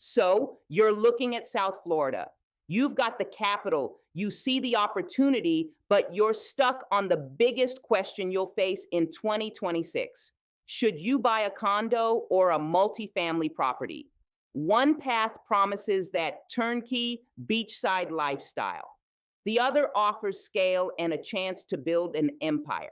So you're looking at South Florida. You've got the capital, you see the opportunity, but you're stuck on the biggest question you'll face in 2026. Should you buy a condo or a multifamily property? One path promises that turnkey beachside lifestyle. The other offers scale and a chance to build an empire.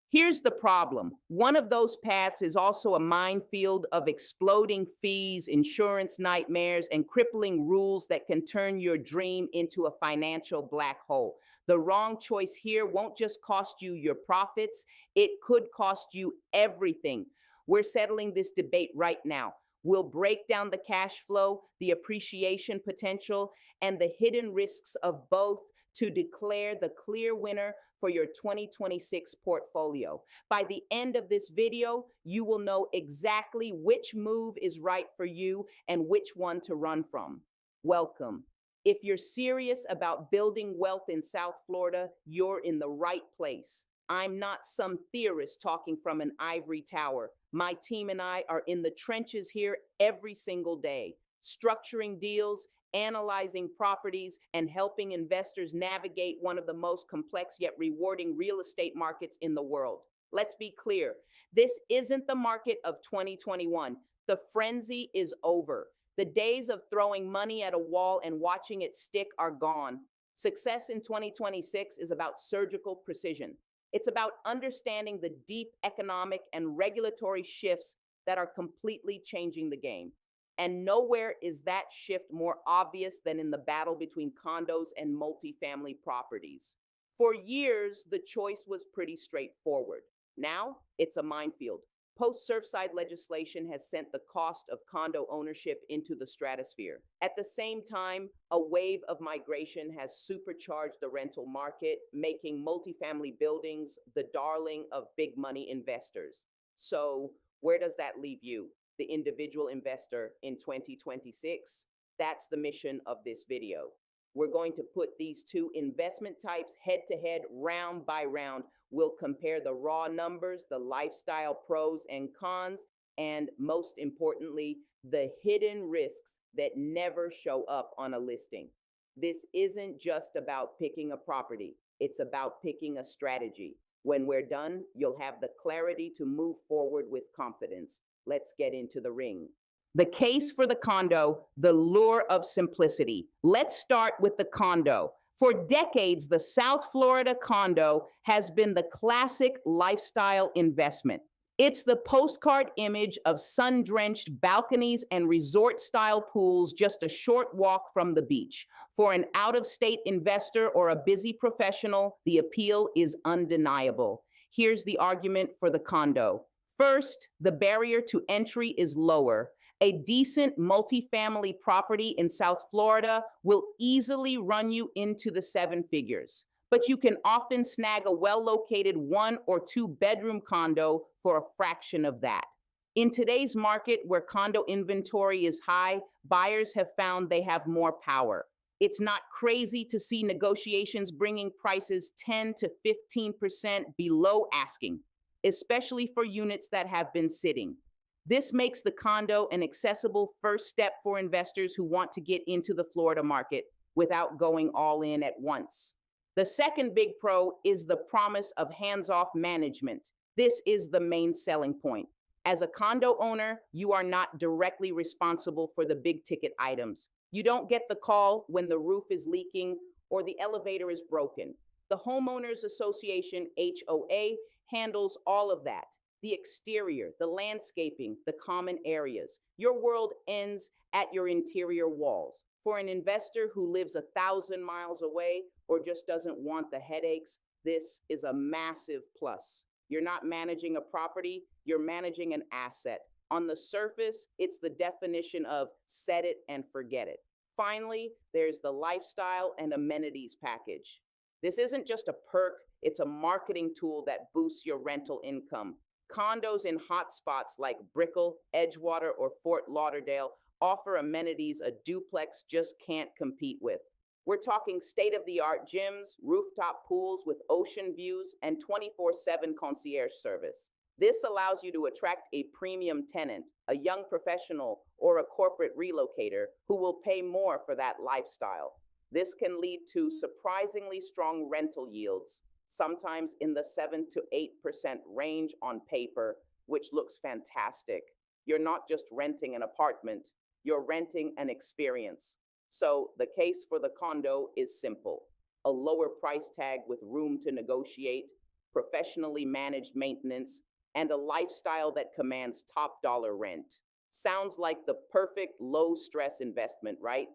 Here's the problem. One of those paths is also a minefield of exploding fees, insurance nightmares, and crippling rules that can turn your dream into a financial black hole. The wrong choice here won't just cost you your profits, it could cost you everything. We're settling this debate right now. We'll break down the cash flow, the appreciation potential, and the hidden risks of both to declare the clear winner for your 2026 portfolio. By the end of this video, you will know exactly which move is right for you and which one to run from. Welcome. If you're serious about building wealth in South Florida, you're in the right place. I'm not some theorist talking from an ivory tower. My team and I are in the trenches here every single day, structuring deals, analyzing properties, and helping investors navigate one of the most complex yet rewarding real estate markets in the world. Let's be clear, this isn't the market of 2021. The frenzy is over. The days of throwing money at a wall and watching it stick are gone. Success in 2026 is about surgical precision. It's about understanding the deep economic and regulatory shifts that are completely changing the game. And nowhere is that shift more obvious than in the battle between condos and multifamily properties. For years, the choice was pretty straightforward. Now, it's a minefield. Post-Surfside legislation has sent the cost of condo ownership into the stratosphere. At the same time, a wave of migration has supercharged the rental market, making multifamily buildings the darling of big money investors. So, where does that leave you, the individual investor, in 2026? That's the mission of this video. We're going to put these two investment types head to head, round by round. We'll compare the raw numbers, the lifestyle pros and cons, and most importantly, the hidden risks that never show up on a listing. This isn't just about picking a property, it's about picking a strategy. When we're done, you'll have the clarity to move forward with confidence. Let's get into the ring. The case for the condo, the lure of simplicity. Let's start with the condo. For decades, the South Florida condo has been the classic lifestyle investment. It's the postcard image of sun-drenched balconies and resort-style pools just a short walk from the beach. For an out-of-state investor or a busy professional, the appeal is undeniable. Here's the argument for the condo. First, the barrier to entry is lower. A decent multifamily property in South Florida will easily run you into the seven figures, but you can often snag a well-located 1 or 2 bedroom condo for a fraction of that. In today's market, where condo inventory is high, buyers have found they have more power. It's not crazy to see negotiations bringing prices 10 to 15% below asking, especially for units that have been sitting. This makes the condo an accessible first step for investors who want to get into the Florida market without going all in at once. The second big pro is the promise of hands-off management. This is the main selling point. As a condo owner, you are not directly responsible for the big ticket items. You don't get the call when the roof is leaking or the elevator is broken. The Homeowners Association, HOA, handles all of that. The exterior, the landscaping, the common areas. Your world ends at your interior walls. For an investor who lives 1,000 miles away or just doesn't want the headaches, this is a massive plus. You're not managing a property, you're managing an asset. On the surface, it's the definition of set it and forget it. Finally, there's the lifestyle and amenities package. This isn't just a perk, it's a marketing tool that boosts your rental income. Condos in hotspots like Brickell, Edgewater, or Fort Lauderdale offer amenities a duplex just can't compete with. We're talking state-of-the-art gyms, rooftop pools with ocean views, and 24/7 concierge service. This allows you to attract a premium tenant, a young professional, or a corporate relocator who will pay more for that lifestyle. This can lead to surprisingly strong rental yields, sometimes in the 7 to 8% range on paper, which looks fantastic. You're not just renting an apartment, you're renting an experience. So the case for the condo is simple: a lower price tag with room to negotiate, professionally managed maintenance, and a lifestyle that commands top dollar rent. Sounds like the perfect low stress investment, right?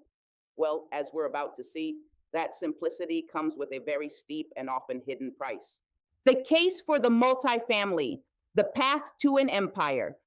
Well, as we're about to see, that simplicity comes with a very steep and often hidden price. The case for the multifamily, the path to an empire.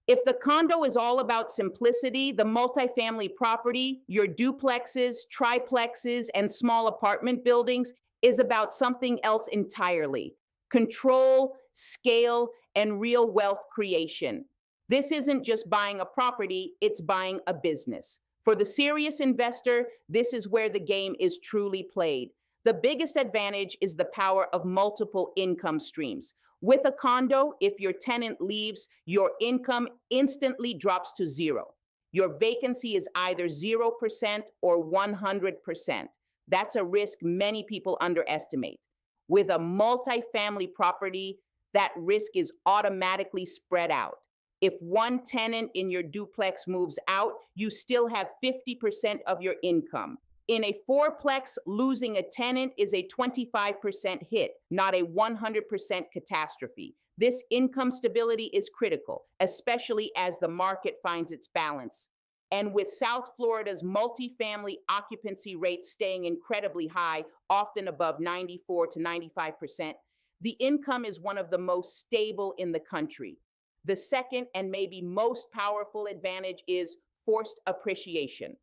If the condo is all about simplicity, the multifamily property, your duplexes, triplexes, and small apartment buildings, is about something else entirely: control, scale, and real wealth creation. This isn't just buying a property, it's buying a business. For the serious investor, this is where the game is truly played. The biggest advantage is the power of multiple income streams. With a condo, if your tenant leaves, your income instantly drops to zero. Your vacancy is either 0% or 100%. That's a risk many people underestimate. With a multifamily property, that risk is automatically spread out. If one tenant in your duplex moves out, you still have 50% of your income. In a fourplex, losing a tenant is a 25% hit, not a 100% catastrophe. This income stability is critical, especially as the market finds its balance. And with South Florida's multifamily occupancy rates staying incredibly high, often above 94 to 95%, the income is one of the most stable in the country. The second and maybe most powerful advantage is forced appreciation.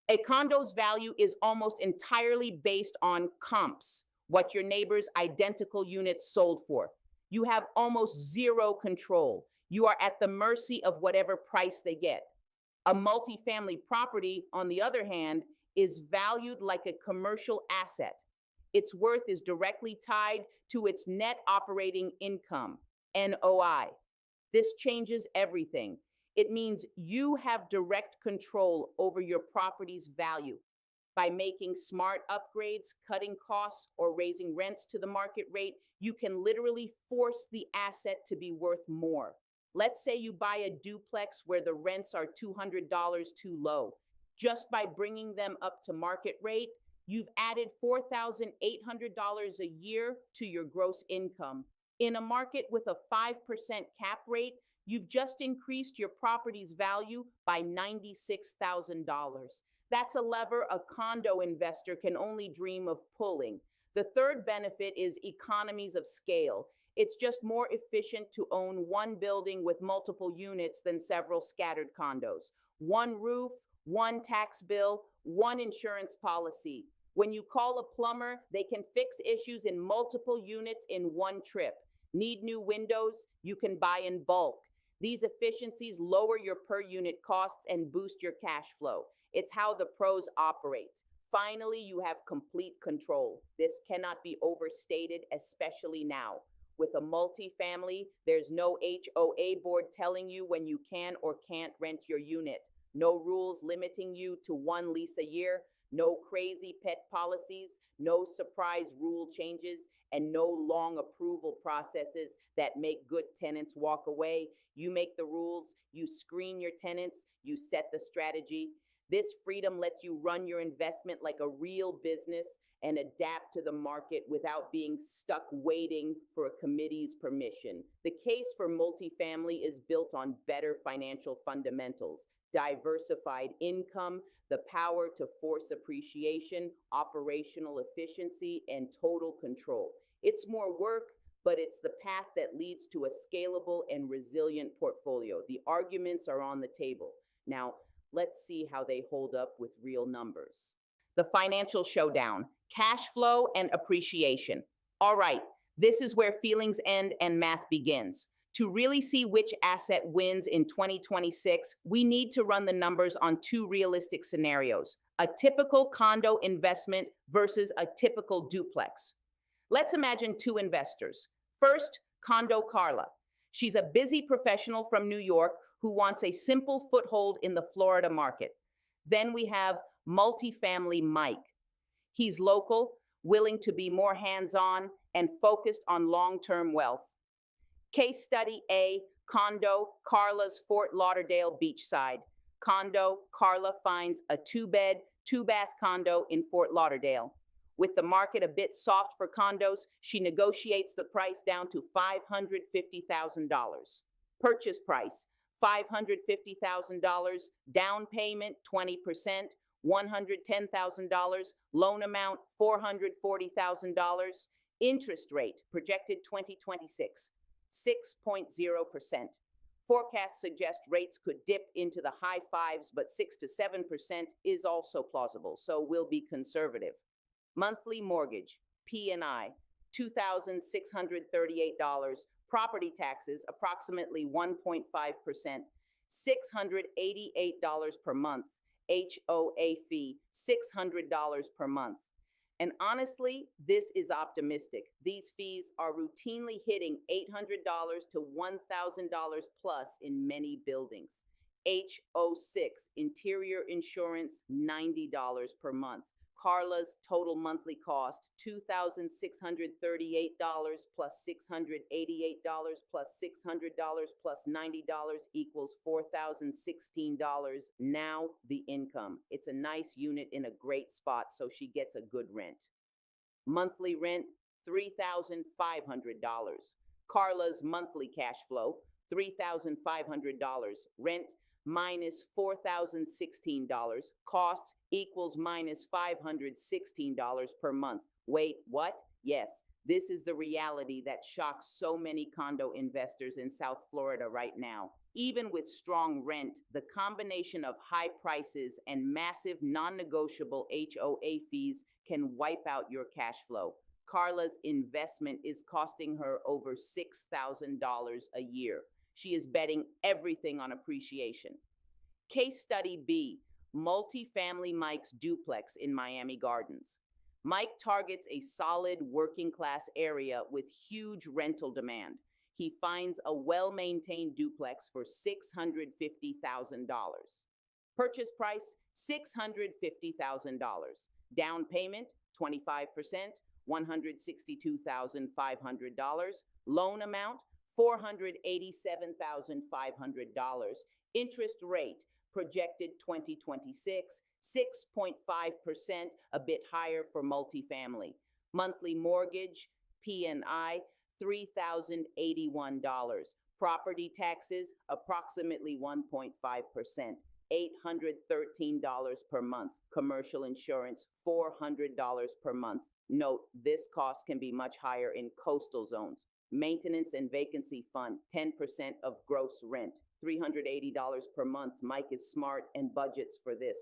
A condo's value is almost entirely based on comps, what your neighbor's identical units sold for. You have almost zero control. You are at the mercy of whatever price they get. A multifamily property, on the other hand, is valued like a commercial asset. Its worth is directly tied to its net operating income, NOI. This changes everything. It means you have direct control over your property's value. By making smart upgrades, cutting costs, or raising rents to the market rate, you can literally force the asset to be worth more. Let's say you buy a duplex where the rents are $200 too low. Just by bringing them up to market rate, you've added $4,800 a year to your gross income. In a market with a 5% cap rate, you've just increased your property's value by $96,000. That's a lever a condo investor can only dream of pulling. The third benefit is economies of scale. It's just more efficient to own one building with multiple units than several scattered condos. One roof, one tax bill, one insurance policy. When you call a plumber, they can fix issues in multiple units in one trip. Need new windows? You can buy in bulk. These efficiencies lower your per unit costs and boost your cash flow. It's how the pros operate. Finally, you have complete control. This cannot be overstated, especially now. With a multifamily, there's no HOA board telling you when you can or can't rent your unit. No rules limiting you to one lease a year. No crazy pet policies. No surprise rule changes. And no long approval processes that make good tenants walk away. You make the rules, you screen your tenants, you set the strategy. This freedom lets you run your investment like a real business and adapt to the market without being stuck waiting for a committee's permission. The case for multifamily is built on better financial fundamentals: diversified income, the power to force appreciation, operational efficiency, and total control. It's more work, but it's the path that leads to a scalable and resilient portfolio. The arguments are on the table. Now, let's see how they hold up with real numbers. The financial showdown: cash flow and appreciation. All right, this is where feelings end and math begins. To really see which asset wins in 2026, we need to run the numbers on two realistic scenarios: a typical condo investment versus a typical duplex. Let's imagine two investors. First, Condo Carla. She's a busy professional from New York who wants a simple foothold in the Florida market. Then we have Multifamily Mike. He's local, willing to be more hands-on, and focused on long-term wealth. Case study A, Condo, Carla's Fort Lauderdale beachside. Condo, Carla finds a two-bed, two-bath condo in Fort Lauderdale. With the market a bit soft for condos, she negotiates the price down to $550,000. Purchase price, $550,000, down payment 20%, $110,000, loan amount $440,000, interest rate projected 2026, 6.0%. Forecasts suggest rates could dip into the high fives, but 6 to 7% is also plausible, so we'll be conservative. Monthly mortgage, P&I, $2,638. Property taxes, approximately 1.5%, $688 per month. HOA fee, $600 per month. And honestly, this is optimistic. These fees are routinely hitting $800 to $1,000 plus in many buildings. HO6, interior insurance, $90 per month. Carla's total monthly cost, $2,638 plus $688 plus $600 plus $90 equals $4,016. Now the income. It's a nice unit in a great spot, so she gets a good rent. Monthly rent, $3,500. Carla's monthly cash flow, $3,500. Rent, minus $4,016. Costs equals minus $516 per month. Wait, what? Yes, this is the reality that shocks so many condo investors in South Florida right now. Even with strong rent, the combination of high prices and massive non-negotiable HOA fees can wipe out your cash flow. Carla's investment is costing her over $6,000 a year. She is betting everything on appreciation. Case study B, Multifamily Mike's duplex in Miami Gardens. Mike targets a solid working class area with huge rental demand. He finds a well-maintained duplex for $650,000. Purchase price, $650,000. Down payment, 25%, $162,500. Loan amount, $487,500. Interest rate projected 2026, 6.5%, a bit higher for multifamily. Monthly mortgage, P&I, $3,081. Property taxes, approximately 1.5%, $813 per month. Commercial insurance, $400 per month. Note, this cost can be much higher in coastal zones. Maintenance and vacancy fund, 10% of gross rent, $380 per month. Mike is smart and budgets for this.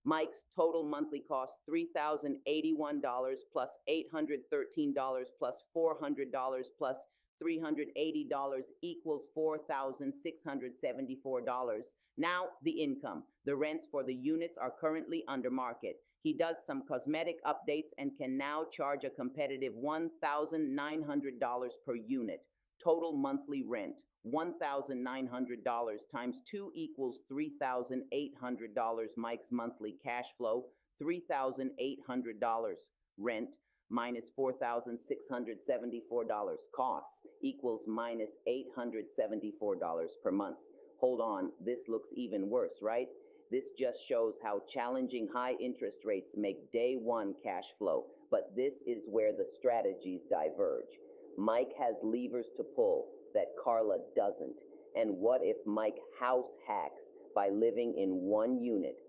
Mike's total monthly cost, $3,081 plus $813 plus $400 plus $380 equals $4,674. Now the income. The rents for the units are currently under market. He does some cosmetic updates and can now charge a competitive $1,900 per unit. Total monthly rent, $1,900 times 2 equals $3,800. Mike's monthly cash flow, $3,800. Rent minus $4,674. Costs equals minus $874 per month. Hold on, this looks even worse, right? This just shows how challenging high interest rates make day one cash flow. But this is where the strategies diverge. Mike has levers to pull that Carla doesn't. And what if Mike house hacks by living in one unit?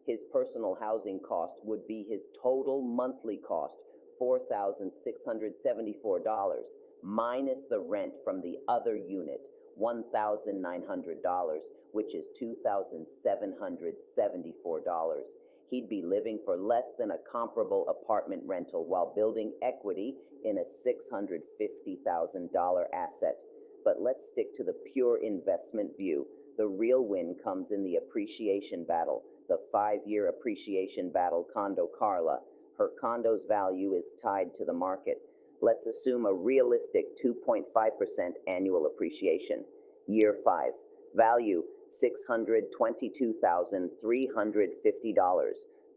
His personal housing cost would be his total monthly cost, $4,674, minus the rent from the other unit, $1,900, which is $2,774. He'd be living for less than a comparable apartment rental while building equity in a $650,000 asset. But let's stick to the pure investment view. The real win comes in the appreciation battle, the 5-year appreciation battle. Condo Carla. Her condo's value is tied to the market. Let's assume a realistic 2.5% annual appreciation. Year 5. Value $622,350.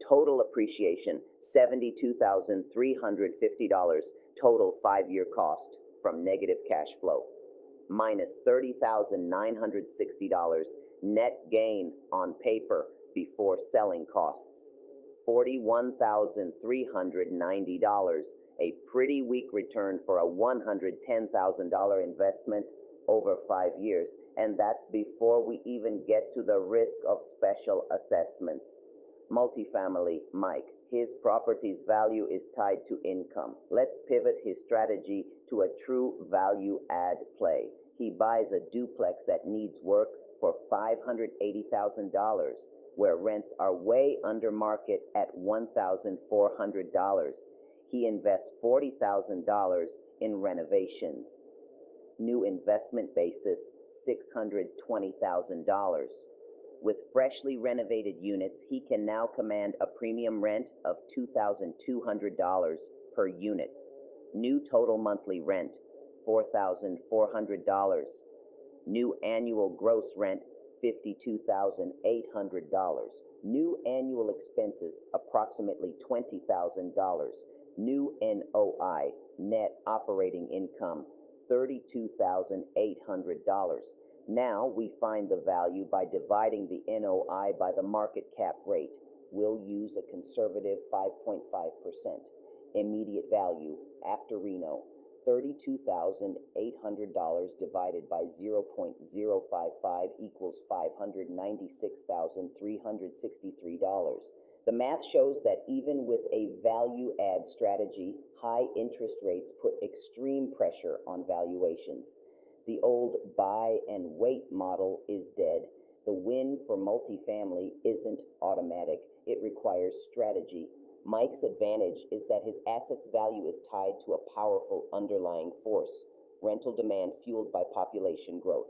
Total appreciation $72,350. Total 5-year cost from negative cash flow minus $30,960. Net gain on paper before selling costs $41,390. A pretty weak return for a $110,000 investment over 5 years, and that's before we even get to the risk of special assessments. Multifamily Mike, his property's value is tied to income. Let's pivot his strategy to a true value add play. He buys a duplex that needs work for $580,000, where rents are way under market at $1,400. He invests $40,000 in renovations. New investment basis, $620,000. With freshly renovated units, he can now command a premium rent of $2,200 per unit. New total monthly rent, $4,400. New annual gross rent, $52,800. New annual expenses, approximately $20,000. New NOI, net operating income, $32,800. Now we find the value by dividing the NOI by the market cap rate. We'll use a conservative 5.5%. Immediate value after reno, $32,800 divided by 0.055 equals $596,363. The math shows that even with a value add strategy, high interest rates put extreme pressure on valuations. The old buy and wait model is dead. The win for multifamily isn't automatic. It requires strategy. Mike's advantage is that his asset's value is tied to a powerful underlying force, rental demand fueled by population growth.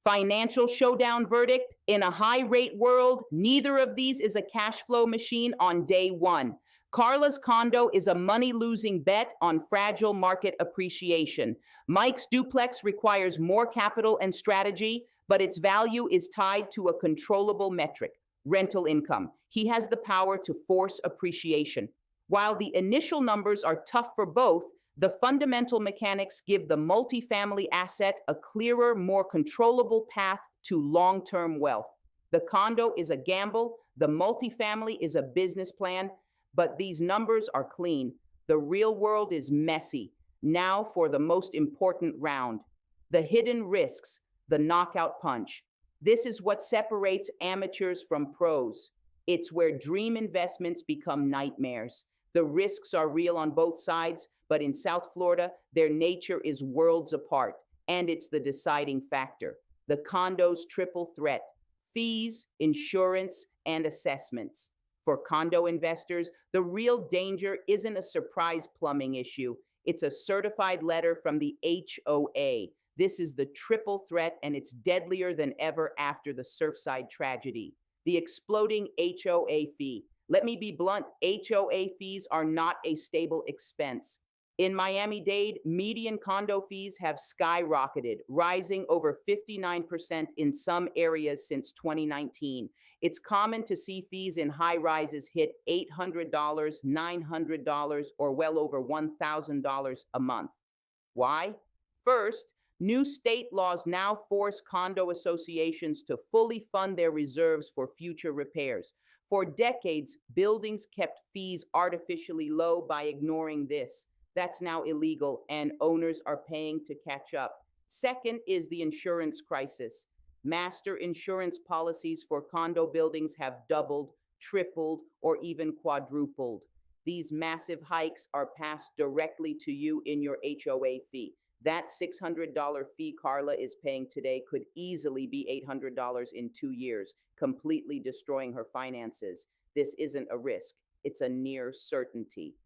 Financial showdown verdict: in a high-rate world, neither of these is a cash flow machine on day one. Carla's condo is a money-losing bet on fragile market appreciation. Mike's duplex requires more capital and strategy, but its value is tied to a controllable metric, rental income. He has the power to force appreciation. While the initial numbers are tough for both, the fundamental mechanics give the multifamily asset a clearer, more controllable path to long-term wealth. The condo is a gamble, the multifamily is a business plan, but these numbers are clean. The real world is messy. Now for the most important round, the hidden risks, the knockout punch. This is what separates amateurs from pros. It's where dream investments become nightmares. The risks are real on both sides, but in South Florida, their nature is worlds apart, and it's the deciding factor. The condo's triple threat: fees, insurance, and assessments. For condo investors, the real danger isn't a surprise plumbing issue. It's a certified letter from the HOA. This is the triple threat, and it's deadlier than ever after the Surfside tragedy. The exploding HOA fee. Let me be blunt, HOA fees are not a stable expense. In Miami-Dade, median condo fees have skyrocketed, rising over 59% in some areas since 2019. It's common to see fees in high-rises hit $800, $900, or well over $1,000 a month. Why? First, new state laws now force condo associations to fully fund their reserves for future repairs. For decades, buildings kept fees artificially low by ignoring this. That's now illegal, and owners are paying to catch up. Second is the insurance crisis. Master insurance policies for condo buildings have doubled, tripled, or even quadrupled. These massive hikes are passed directly to you in your HOA fee. That $600 fee Carla is paying today could easily be $800 in 2 years, completely destroying her finances. This isn't a risk, it's a near certainty.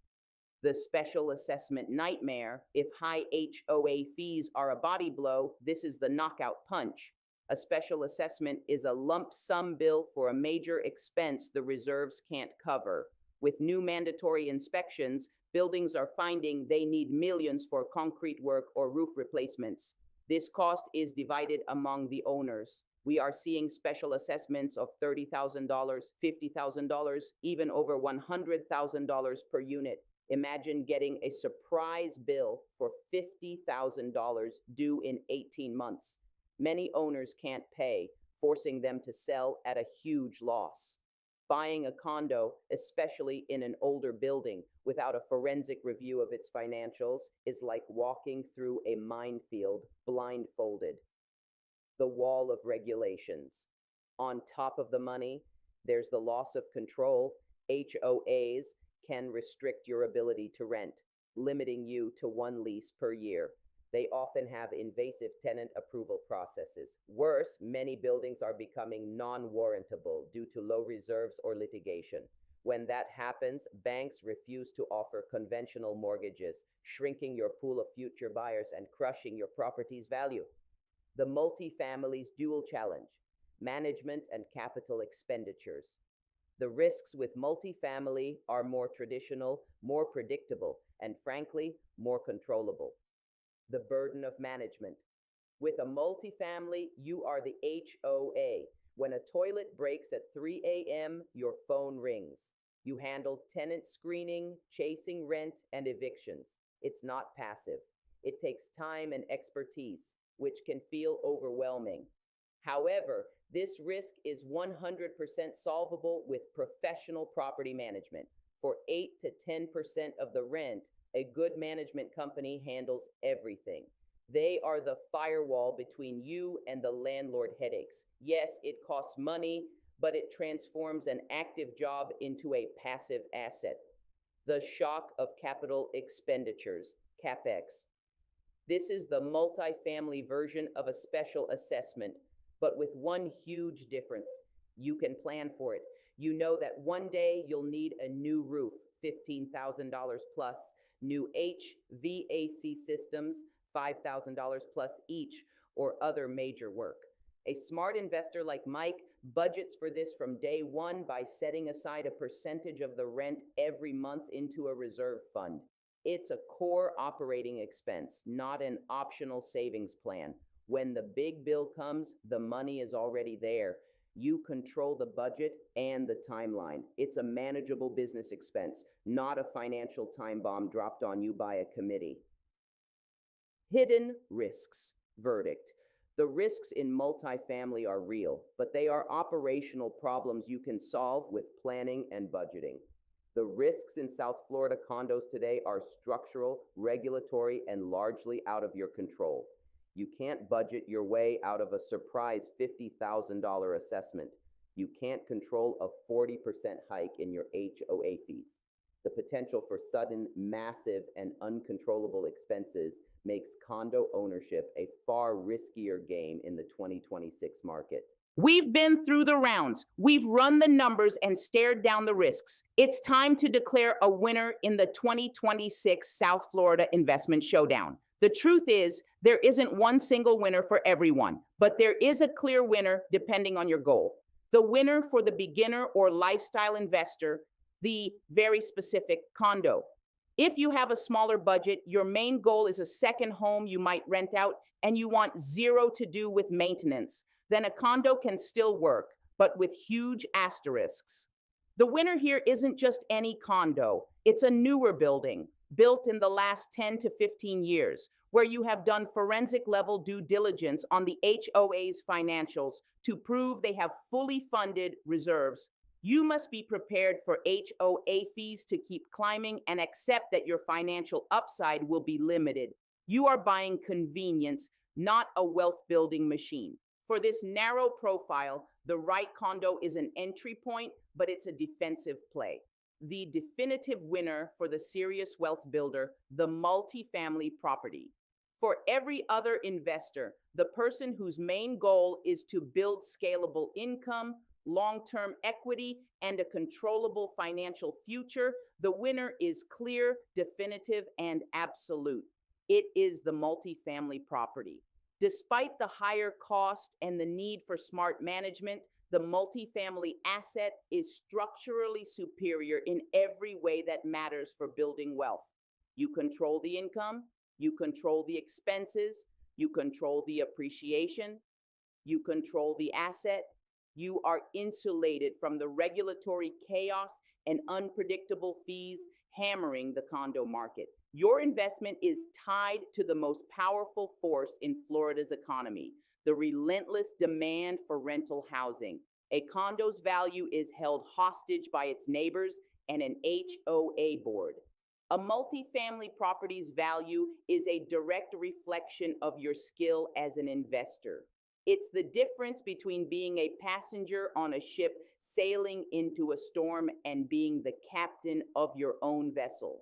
The special assessment nightmare: if high HOA fees are a body blow, this is the knockout punch. A special assessment is a lump sum bill for a major expense the reserves can't cover. With new mandatory inspections, Buildings are finding they need millions for concrete work or roof replacements. This cost is divided among the owners. We are seeing special assessments of $30,000, $50,000, even over $100,000 per unit. Imagine getting a surprise bill for $50,000 due in 18 months. Many owners can't pay, forcing them to sell at a huge loss. Buying a condo, especially in an older building, without a forensic review of its financials is like walking through a minefield blindfolded. The wall of regulations. On top of the money, there's the loss of control. HOAs can restrict your ability to rent, limiting you to one lease per year. They often have invasive tenant approval processes. Worse, many buildings are becoming non-warrantable due to low reserves or litigation. When that happens, banks refuse to offer conventional mortgages, shrinking your pool of future buyers and crushing your property's value. The multifamily's dual challenge: management and capital expenditures. The risks with multifamily are more traditional, more predictable, and frankly, more controllable. The burden of management. With a multifamily, you are the HOA. When a toilet breaks at 3 a.m., your phone rings. You handle tenant screening, chasing rent, and evictions. It's not passive. It takes time and expertise, which can feel overwhelming. However, this risk is 100% solvable with professional property management. For 8 to 10% of the rent, a good management company handles everything. They are the firewall between you and the landlord headaches. Yes, it costs money, but it transforms an active job into a passive asset. The shock of capital expenditures, CapEx. This is the multifamily version of a special assessment, but with one huge difference. You can plan for it. You know that one day you'll need a new roof, $15,000 plus, new HVAC systems, $5,000 plus each, or other major work. A smart investor like Mike budgets for this from day one by setting aside a percentage of the rent every month into a reserve fund. It's a core operating expense, not an optional savings plan. When the big bill comes, the money is already there. You control the budget and the timeline. It's a manageable business expense, not a financial time bomb dropped on you by a committee. Hidden risks. Verdict. The risks in multifamily are real, but they are operational problems you can solve with planning and budgeting. The risks in South Florida condos today are structural, regulatory, and largely out of your control. You can't budget your way out of a surprise $50,000 assessment. You can't control a 40% hike in your HOA fees. The potential for sudden, massive, and uncontrollable expenses makes condo ownership a far riskier game in the 2026 market. We've been through the rounds. We've run the numbers and stared down the risks. It's time to declare a winner in the 2026 South Florida Investment Showdown. The truth is, there isn't one single winner for everyone, but there is a clear winner depending on your goal. The winner for the beginner or lifestyle investor, the very specific condo. If you have a smaller budget, your main goal is a second home you might rent out, and you want zero to do with maintenance, then a condo can still work, but with huge asterisks. The winner here isn't just any condo. It's a newer building, built in the last 10 to 15 years, where you have done forensic level due diligence on the HOA's financials to prove they have fully funded reserves. You must be prepared for HOA fees to keep climbing and accept that your financial upside will be limited. You are buying convenience, not a wealth building machine. For this narrow profile, the right condo is an entry point, but it's a defensive play. The definitive winner for the serious wealth builder, the multifamily property. For every other investor, the person whose main goal is to build scalable income, long-term equity, and a controllable financial future, the winner is clear, definitive, and absolute. It is the multifamily property. Despite the higher cost and the need for smart management, The multifamily asset is structurally superior in every way that matters for building wealth. You control the income, you control the expenses, you control the appreciation, you control the asset. You are insulated from the regulatory chaos and unpredictable fees hammering the condo market. Your investment is tied to the most powerful force in Florida's economy, the relentless demand for rental housing. A condo's value is held hostage by its neighbors and an HOA board. A multifamily property's value is a direct reflection of your skill as an investor. It's the difference between being a passenger on a ship sailing into a storm and being the captain of your own vessel.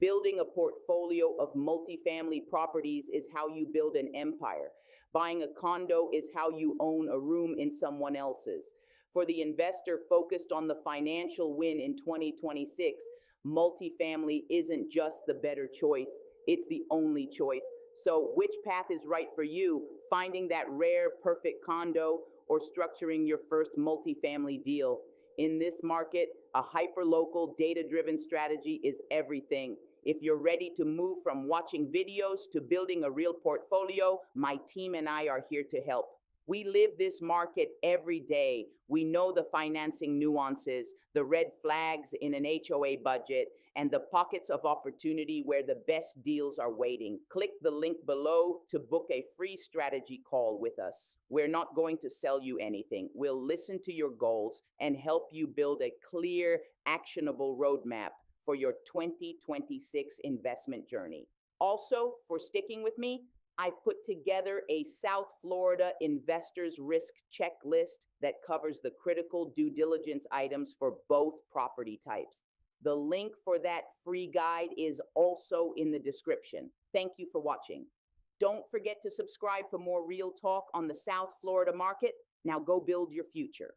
Building a portfolio of multifamily properties is how you build an empire. Buying a condo is how you own a room in someone else's. For the investor focused on the financial win in 2026, multifamily isn't just the better choice, it's the only choice. So, which path is right for you? Finding that rare, perfect condo or structuring your first multifamily deal? In this market, a hyperlocal, data-driven strategy is everything. If you're ready to move from watching videos to building a real portfolio, my team and I are here to help. We live this market every day. We know the financing nuances, the red flags in an HOA budget, and the pockets of opportunity where the best deals are waiting. Click the link below to book a free strategy call with us. We're not going to sell you anything. We'll listen to your goals and help you build a clear, actionable roadmap for your 2026 investment journey. Also, for sticking with me, I put together a South Florida investor's risk checklist that covers the critical due diligence items for both property types. The link for that free guide is also in the description. Thank you for watching. Don't forget to subscribe for more real talk on the South Florida market. Now go build your future.